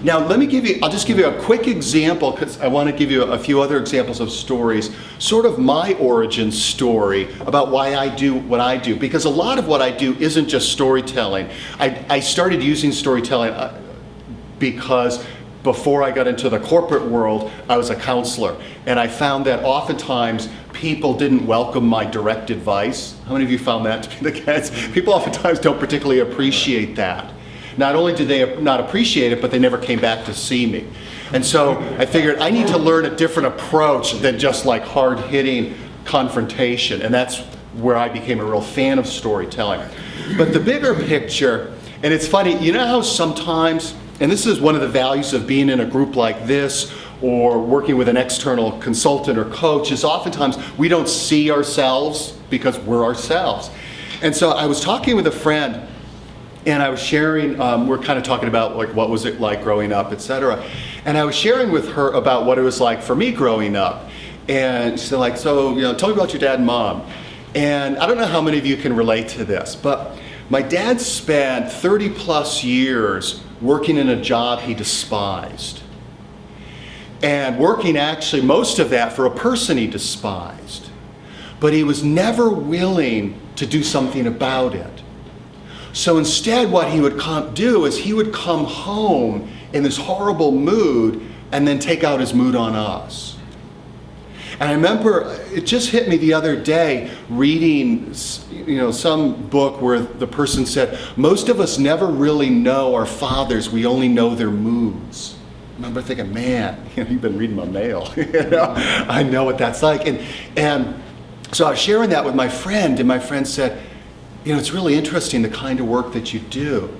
Now, I'll just give you a quick example because I want to give you a few other examples of stories, sort of my origin story about why I do what I do. Because a lot of what I do isn't just storytelling. I started using storytelling because before I got into the corporate world, I was a counselor. And I found that oftentimes people didn't welcome my direct advice. How many of you found that to be the case? People oftentimes don't particularly appreciate that. Not only did they not appreciate it, but they never came back to see me. And so I figured I need to learn a different approach than just like hard-hitting confrontation. And that's where I became a real fan of storytelling. But the bigger picture, and it's funny, you know how sometimes, and this is one of the values of being in a group like this or working with an external consultant or coach, is oftentimes we don't see ourselves because we're ourselves. And so I was talking with a friend, and I was sharing, we're kind of talking about like what was it like growing up, etc. And I was sharing with her about what it was like for me growing up. And she's like, so, tell me about your dad and mom. And I don't know how many of you can relate to this, but my dad spent 30 plus years working in a job he despised. And working actually most of that for a person he despised. But he was never willing to do something about it. So instead what he would do is he would come home in this horrible mood and then take out his mood on us. And I remember it just hit me the other day reading some book where the person said, most of us never really know our fathers, we only know their moods. I remember thinking, man, you've been reading my mail. I know what that's like. And so I was sharing that with my friend, and my friend said, it's really interesting the kind of work that you do.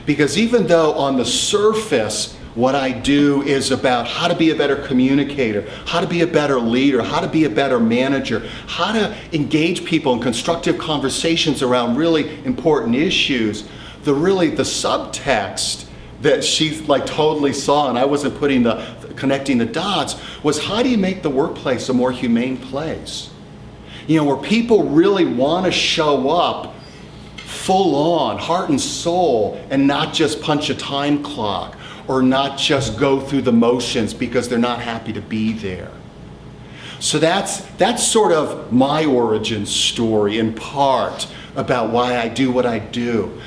Because even though on the surface, what I do is about how to be a better communicator, how to be a better leader, how to be a better manager, how to engage people in constructive conversations around really important issues, the subtext that she totally saw, and I wasn't connecting the dots, was how do you make the workplace a more humane place? Where people really want to show up full on, heart and soul, and not just punch a time clock or not just go through the motions because they're not happy to be there. So that's sort of my origin story in part about why I do what I do.